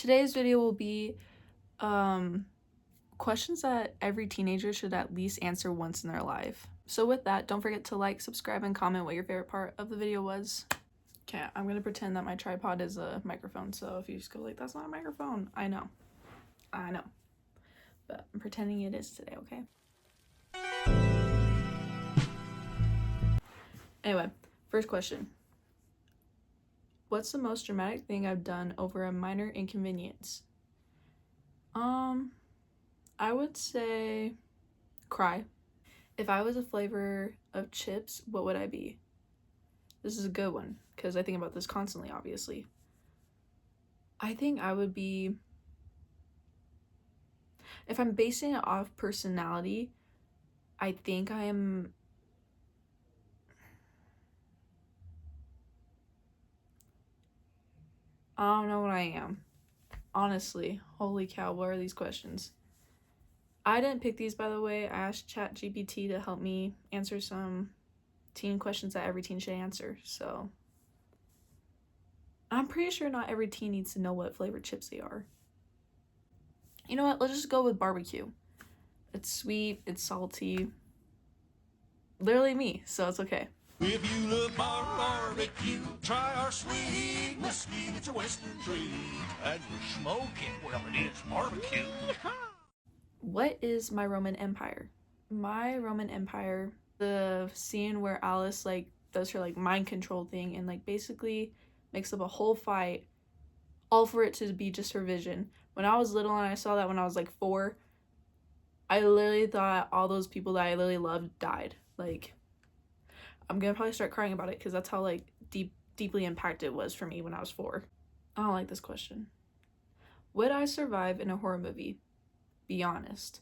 Today's video will be questions that every teenager should at least answer once in their life. So with that, don't forget to like, subscribe, and comment what your favorite part of the video was. Okay, I'm gonna pretend that my tripod is a microphone, so if you just go like, that's not a microphone, I know, but I'm pretending it is today, okay? Anyway, first question. What's the most dramatic thing I've done over a minor inconvenience? I would say cry. If I was a flavor of chips, what would I be? This is a good one because I think about this constantly, obviously. I think I would be, if I'm basing it off personality, I think I don't know what I am. Honestly, holy cow, what are these questions? I didn't pick these, by the way. I asked ChatGPT to help me answer some teen questions that every teen should answer, so I'm pretty sure not every teen needs to know what flavored chips they are. You know what? Let's just go with barbecue. It's sweet, it's salty. Literally me, so it's okay. If you love barbecue, try our sweet mesquite. It's a western treat. And we're smoking, well, it is barbecue. What is my Roman Empire? My Roman Empire, the scene where Alice like does her like mind control thing and like basically makes up a whole fight, all for it to be just her vision. When I was little and I saw that when I was like 4, I literally thought all those people that I literally loved died. Like, I'm gonna probably start crying about it because that's how like deeply impacted it was for me when I was 4. I don't like this question. Would I survive in a horror movie? Be honest.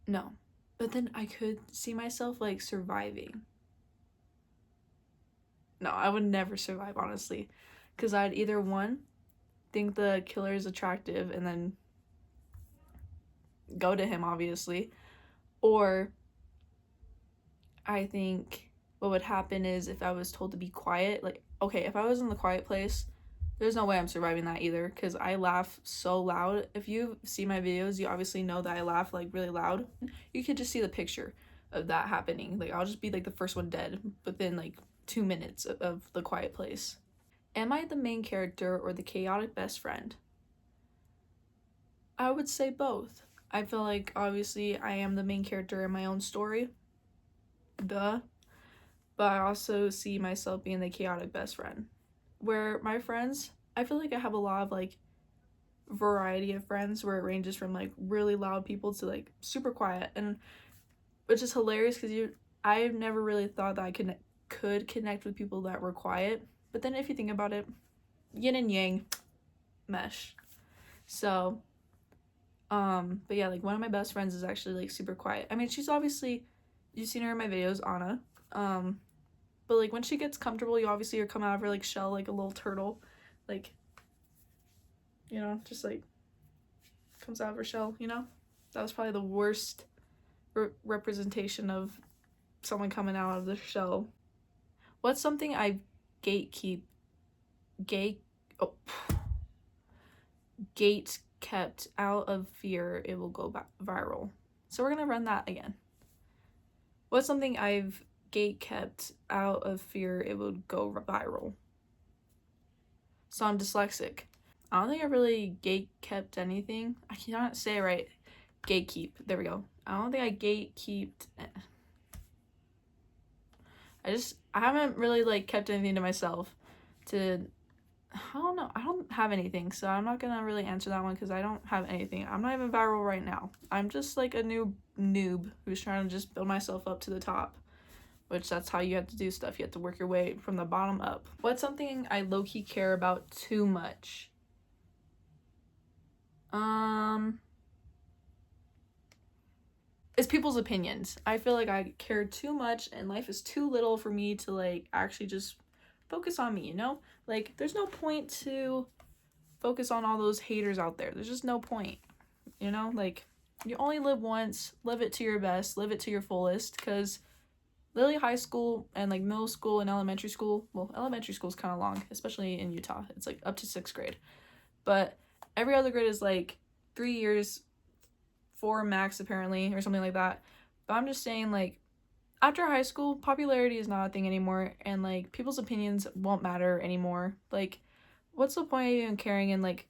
No. But then I could see myself like surviving. No, I would never survive, honestly. Because I'd either, one, think the killer is attractive and then go to him, obviously. Or I think what would happen is if I was told to be quiet, like, okay, if I was in the quiet place, there's no way I'm surviving that either because I laugh so loud. If you see my videos, you obviously know that I laugh like really loud. You could just see the picture of that happening. Like, I'll just be like the first one dead within like 2 minutes of the quiet place. Am I the main character or the chaotic best friend? I would say both. I feel like obviously I am the main character in my own story. Duh. But I also see myself being the chaotic best friend. Where my friends, I feel like I have a lot of like variety of friends where it ranges from like really loud people to like super quiet, and which is hilarious because I've never really thought that I could connect with people that were quiet, but then if you think about it, yin and yang mesh. So but yeah, like one of my best friends is actually like super quiet. I mean, she's obviously, you've seen her in my videos, Anna, but like when she gets comfortable, you obviously are coming out of her like shell like a little turtle, like, you know, just like comes out of her shell, you know? That was probably the worst representation of someone coming out of the shell. What's something I gate kept out of fear it will go viral? So we're gonna run that again. What's something I've kept out of fear it would go viral? So I'm dyslexic. I don't think I really kept anything. I cannot say it right. Gatekeep. There we go. I don't think I gatekeeped. I haven't really like kept anything to myself to, I don't know. I don't have anything, so I'm not gonna really answer that one because I don't have anything. I'm not even viral right now. I'm just like a new noob who's trying to just build myself up to the top, which that's how you have to do stuff. You have to work your way from the bottom up. What's something I low-key care about too much? It's people's opinions. I feel like I care too much and life is too little for me to like actually just focus on me, you know? Like, there's no point to focus on all those haters out there. There's just no point, you know? Like, you only live once, live it to your best, live it to your fullest, because literally high school and like middle school and elementary school. Well, elementary school is kind of long, especially in Utah. It's like up to 6th grade. But every other grade is like 3 years, 4 max apparently, or something like that. But I'm just saying, like, after high school, popularity is not a thing anymore, and like people's opinions won't matter anymore. Like, what's the point of even caring and like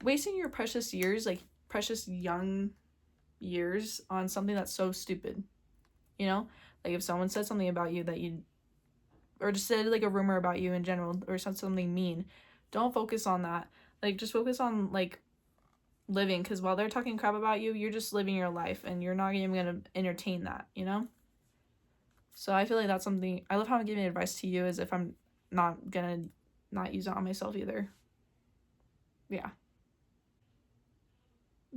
wasting your precious years, like precious young years, on something that's so stupid? You know, like if someone said something about you that you, or just said like a rumor about you in general, or said something mean, don't focus on that. Like, just focus on like living, because while they're talking crap about you, you're just living your life and you're not even gonna entertain that, you know? So I feel like that's something I love how I'm giving advice to you, as if I'm not gonna not use it on myself either. Yeah.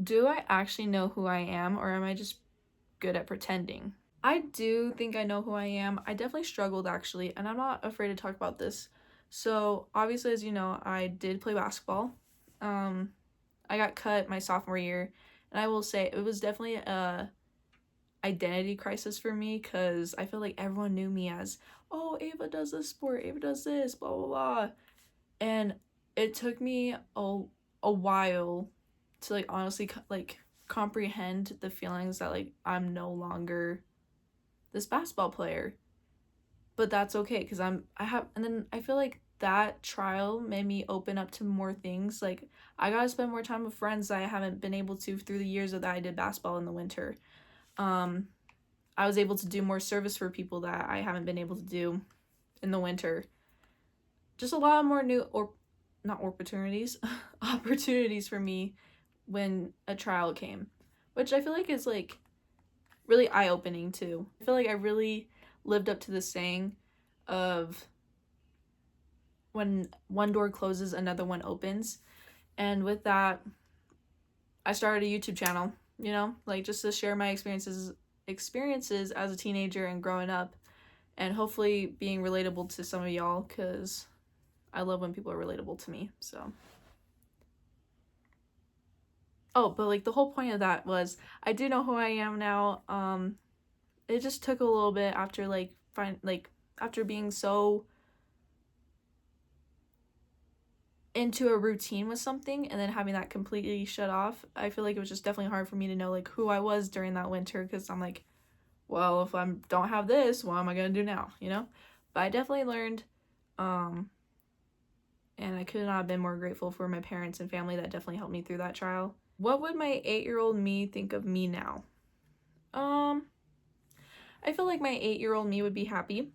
Do I actually know who I am, or am I just good at pretending? I do think I know who I am. I definitely struggled actually, and I'm not afraid to talk about this. So obviously, as you know, I did play basketball. Um, I got cut my sophomore year, and I will say it was definitely a identity crisis for me, because I feel like everyone knew me as, oh, Ava does this sport, Ava does this, blah blah blah. And it took me a while to like honestly like comprehend the feelings that like I'm no longer this basketball player. But that's okay, because I have, and then I feel like that trial made me open up to more things. Like, I got to spend more time with friends that I haven't been able to through the years that I did basketball in the winter. um I was able to do more service for people that I haven't been able to do in the winter. Just a lot more new, or not opportunities, opportunities for me when a trial came, which I feel like is like really eye-opening too. I feel like I really lived up to the saying of, when one door closes, another one opens. And with that, I started a YouTube channel, you know, like just to share my experiences as a teenager and growing up, and hopefully being relatable to some of y'all, because I love when people are relatable to me. So, oh, but like the whole point of that was I do know who I am now. It just took a little bit after after being so into a routine with something and then having that completely shut off. I feel like it was just definitely hard for me to know like who I was during that winter, because I'm like, well, if I don't have this, what am I gonna do now, you know? But I definitely learned, um and I could not have been more grateful for my parents and family that definitely helped me through that trial. What would my 8-year-old me think of me now? um I feel like my 8-year-old me would be happy.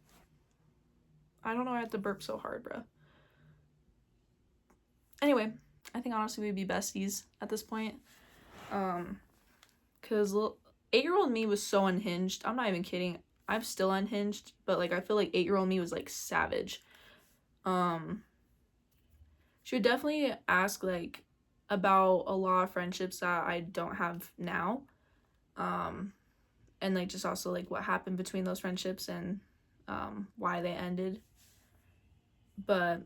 I don't know why I have to burp so hard, bro. Anyway, I think honestly we'd be besties at this point. Because 8-year-old me was so unhinged. I'm not even kidding. I'm still unhinged, but like I feel like 8-year-old me was like savage. Um, she would definitely ask like about a lot of friendships that I don't have now. Um, and like just also like what happened between those friendships, and why they ended. But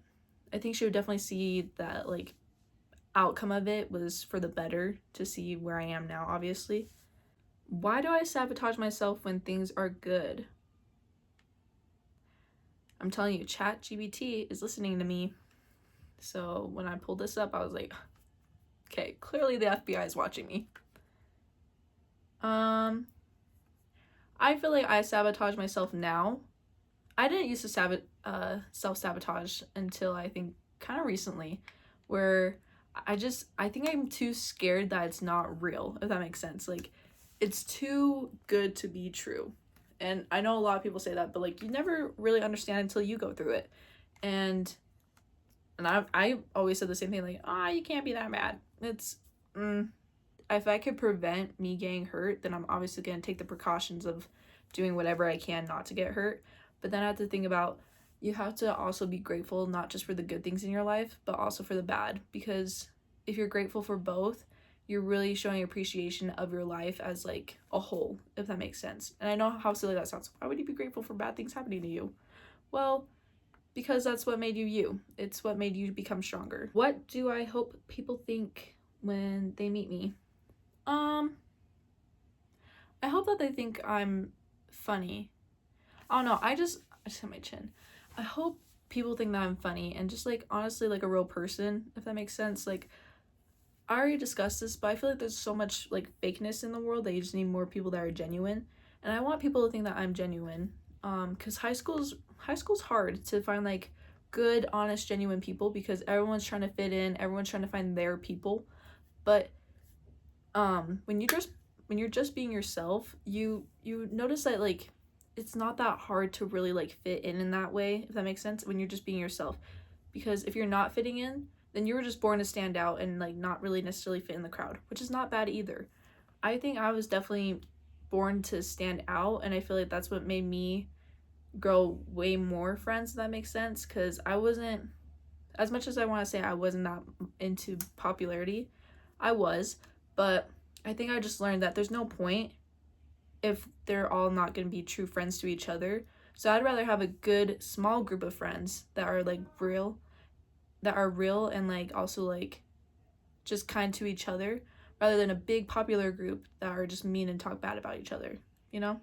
I think she would definitely see that like outcome of it was for the better, to see where I am now, obviously. Why do I sabotage myself when things are good? I'm telling you, ChatGPT is listening to me. So when I pulled this up, I was like, okay, clearly the FBI is watching me. I feel like I sabotage myself now. I didn't used to self-sabotage until I think kind of recently, where I think I'm too scared that it's not real, if that makes sense. Like, it's too good to be true. And I know a lot of people say that, but like you never really understand until you go through it. And I always said the same thing, like, you can't be that bad. It's if I could prevent me getting hurt, then I'm obviously going to take the precautions of doing whatever I can not to get hurt. But then I have to think about, you have to also be grateful, not just for the good things in your life, but also for the bad. Because if you're grateful for both, you're really showing appreciation of your life as like a whole, if that makes sense. And I know how silly that sounds. Why would you be grateful for bad things happening to you? Well, because that's what made you you. It's what made you become stronger. What do I hope people think when they meet me? I hope that they think I'm funny. I don't know, I just hit my chin. I hope people think that I'm funny and just like honestly like a real person, if that makes sense. Like I already discussed this, but I feel like there's so much like fakeness in the world that you just need more people that are genuine. And I want people to think that I'm genuine. Because high school's hard to find like good, honest, genuine people because everyone's trying to fit in, everyone's trying to find their people. But when you're just being yourself, you notice that like it's not that hard to really like fit in that way, if that makes sense, when you're just being yourself. Because if you're not fitting in, then you were just born to stand out and like not really necessarily fit in the crowd, which is not bad either. I think I was definitely born to stand out, and I feel like that's what made me grow way more friends, if that makes sense, because I wasn't, as much as I want to say I wasn't that into popularity, I was, but I think I just learned that there's no point if they're all not going to be true friends to each other. So I'd rather have a good small group of friends that are like real, and like also like just kind to each other, rather than a big popular group that are just mean and talk bad about each other, you know?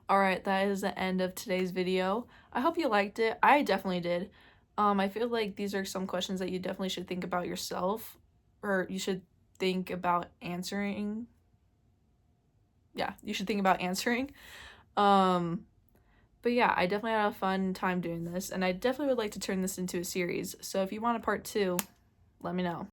All right, that is the end of today's video. I hope you liked it. I definitely did. I feel like these are some questions that you definitely should think about yourself, or you should think about answering. Yeah, you should think about answering. Um, but yeah, I definitely had a fun time doing this, and I definitely would like to turn this into a series. So if you want a part 2, let me know.